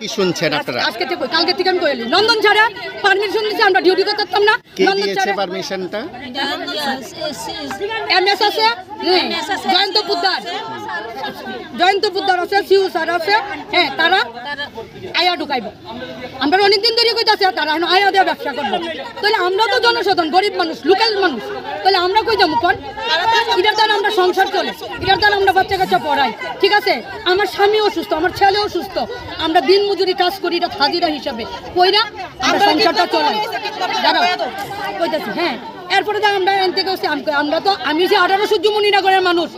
কি শুনছেন আপনারা? আজকে থেকে কালকে থেকে আমি কইলি নন্দন ছাড়া পারমিশন দিছে আমরা ডিউটি করতাম না। নন্দন ছাড়া পারমিশনটা এমএস আছে, জয়ন্ত পুদ্দার আছে, সিউ স্যার আছে, হ্যাঁ তারা আয়া ঢুকাইব। আমরা অনেকদিন ধরে কইতাছে তারা এখন আয়া দিয়ে ব্যবসা করবো। তাহলে আমরা তো জনসাধারণ গরিব মানুষ, লোকাল মানুষ, তাহলে আমরা কই যাবো কোন? এটার দ্বারা আমরা সংসার চলে, এটার দ্বারা আমরা বাচ্চা কাচ্চা পড়াই, ঠিক আছে? আমার স্বামী অসুস্থ, আমার ছেলে অসুস্থ, আমরা দিন মজুরি কাজ করি, এটা হাজিরা হিসাবে কইরা আমরা সংসারটা চলাই। দাঁড়াও কইতাছি, হ্যাঁ। এরপরে আমরা এন থেকে আমরা তো আমি যে 18 সূর্যমণিনগরের মানুষ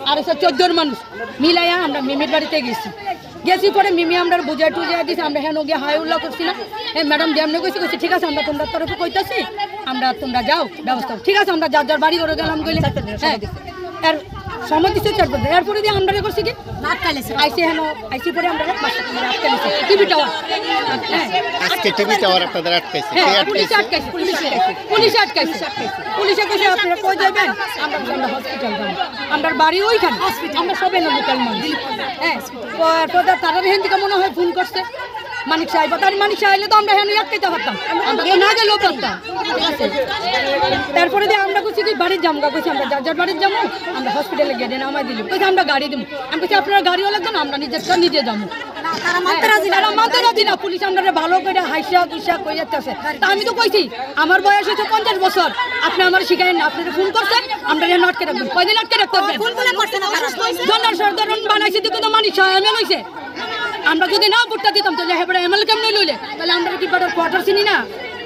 আর 14 মানুষ মিলাইয়া আমরা মিমির বাড়িতে গেছি পরে মিমি আমরা বুঝাই টুজাই দিছি। আমরা হেন গিয়ে হাই উল্লাহ করছি না, হ্যাঁ ম্যাডাম যেমনি কইছি ঠিক আছে আমরা তোমরা তরফে কইতাছি, আমরা তোমরা যাও ব্যবস্থা, ঠিক আছে? আমরা যার যার বাড়ি করে গেলাম গেলে, হ্যাঁ এর সময় দিচ্ছে 4 বছর। এরপরে দিয়ে আমরা করছি কি আইসি হেন আইসি পরে আমরা টিভি টাওয়ার, আজকে টিভি টাওয়ার আপনাদের আটকাইছে। পুলিশে আটকাইছে। পুলিশে কইছে আপনারা কই যাবেন? আমরা হসপিটাল যাব, আমরা বাড়ি ওইখানে, আমরা সবাই না লোকাল মানুষ, হ্যাঁ। তারা হেন থেকে মনে হয় ফোন করছে মানিক সাহেব, তার মানিক সাহেব তো আমরা হেন আটকাইতে পারতাম, আমরা না গেলেও পারতাম, ঠিক আছে? তারপরে দিয়ে আমরা কইছি কি বাড়ির যাম গা, কইছি আমরা যার যার বাড়ির যাবো, আমরা হসপিটালে গিয়ে নামাই দিল, কইছি আমরা গাড়ি দিব। আমি কইছি আপনারা গাড়িও লাগবে না, আমরা নিজে যাবো। পুলিশ আমরা ভালো করে হাইসা কুইসা কই যাচ্ছে। তা আমি তো কইছি আমার বয়স হচ্ছে 50 বছর, আপনি আমার শিখাইন না, আপনারা ফোন করছেন, আমরা আটকে রাখবেন। কয়দিন আটকে রাখতে হবে? জনসাধারণ বানাইছে দিকে তো মানিক সাহেব এমএল হইছে। আমরা যদি না ভোটটা দিতাম তাহলে হেবড়া এমএল কেমন লইলে? তাহলে আমরা কি বেটার কোয়ার্টার চিনি না,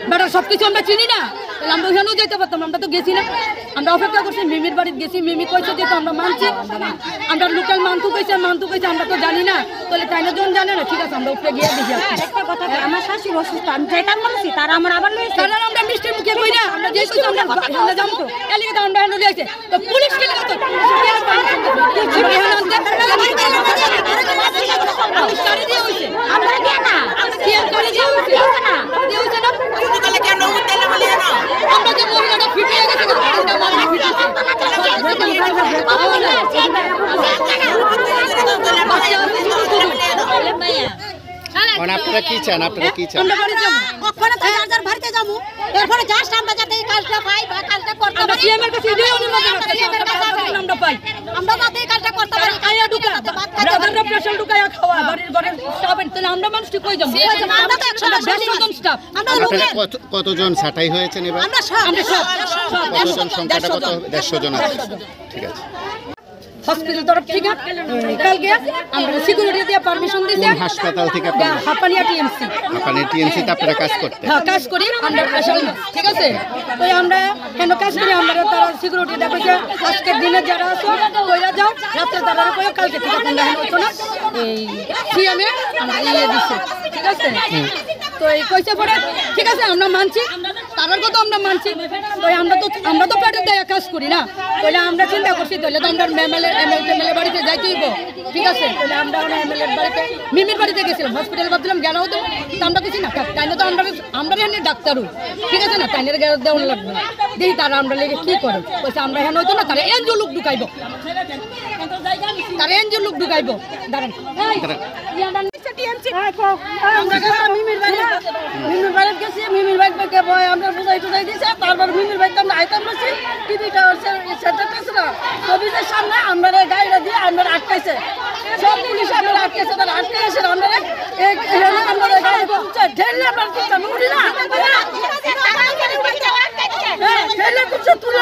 বেটার সবকিছু আমরা চিনি না, তাহলে আমরা ওখানেও যেতে পারতাম। আমরা তো গেছি না, আমরা অপেক্ষা করছি, মিমির বাড়িতে গেছি, মিমি কইছে যে আমরা মানছি, আমরা লোকাল মান্তু কইছে আমরা তো জানি না, তাহলে তাই না জন জানে না, ঠিক আছে আমরা উপরে গিয়ে দেখি। একটা কথা, আমার শাশুড়ি অসুস্থ, আমি যাইতাম বলছি, তারা আমার আবার লইছে, তারা আমরা মিষ্টির মুখে কই না, আমরা যে কইছি আমরা আমরা যাবো, এলিগে তো আমরা হেন লইছে, তো পুলিশ কি লাগতো? আমরা দিয়ে না, সিএম করে দিয়ে হইছে না, দিয়ে হইছে না, তাহলে কেন উঠতেলে বলি না? আমরা যে মহিলাটা ফিটে গেছে না, আমরা মাঝে ফিটেছে। মানে আপনারা কি চান? আপনারা কি চান? আমরা বাড়ি যাবো, ওখানে তো যার যার বাড়িতে যাবো, এরপরে জাস্ট আমরা যাতে এই কাজটা পাই বা কাজটা করতে আমরা পারি, সিএম এর কাছে ইডিও অনুমতি রাখছি, আমরা পাই, আমরা যাতে এই কাজটা করতে পারি। আয়া ঢুকা আমরা প্রেশার ঢুকায়া খাওয়া বাড়ির ঘরে স্টাফ, তাহলে আমরা মানুষ ঠিক কই যাবো? আমরা তো 100 জন স্টাফ, আপনারা কতজন ছাঁটাই হয়েছেন এবার? আমরা সব কতজন? সংখ্যাটা কত? 150 জন আছে, ঠিক আছে। হসপিটাল তরফ থেকে কালকে আমরা সিকিউরিটি দিয়ে পারমিশন দিয়েছি। কোন হাসপাতাল থেকে আপনারা? হাপানিয়া টিএমসি। হাপানিয়া টিএমসি তে আপনারা কাজ করতে? হ্যাঁ কাজ করি আমরা পেশাল, ঠিক আছে? তো আমরা কেন কাজ করি, আমরা তারা সিকিউরিটি দেখেছে আজকের দিনে যারা আছো কইরা যাও, রাত্রে তারা কইরা কালকে থেকে আমরা হইতো না এই সিএমএ আমরা ইয়ে দিছি, ঠিক আছে? তো এই কইছে পরে ঠিক আছে আমরা মানছি, তারার কথা আমরা মানছি। তো আমরা তো পেটের দায়ে কাজ করি না, তাহলে আমরা চিন্তা করছি তাহলে তো আমরা এমএলএ বাড়িতে যাইতে হইব, ঠিক আছে? তাহলে আমরা এমএলএ বাড়িতে মিমির বাড়িতে গেছিলাম, হসপিটালে ভাবছিলাম গেলেও তো আমরা কিছু না, তাইলে তো আমরা এখানে ডাক্তারও, ঠিক আছে না? তাইলে গেলে দেওয়ান লাগবে, দেখি তারা আমরা লেগে কী করে। বলছে আমরা এখানে হইতো না, তারা এনজিও লোক ঢুকাইব, তারা এনজিও লোক ঢুকাইব। দাঁড়ান মিমির বাড়ি গেছি, মিমির বাড়ি আমরা বুঝাই টুজাই দিয়েছে। তারপর মিমির বাড়িতে আমরা আইতাম বলছি টিভিটা সেন্টারটা না অফিসের সামনে আমরা গাড়িটা দিয়ে আমরা আটকাইছে, সব পুলিশ আমরা আটকাইছে, তারা আটকে এসে আমরা গাড়ি পৌঁছে ঢেলে আমরা উঠি না ঢেলে কিছু তুলে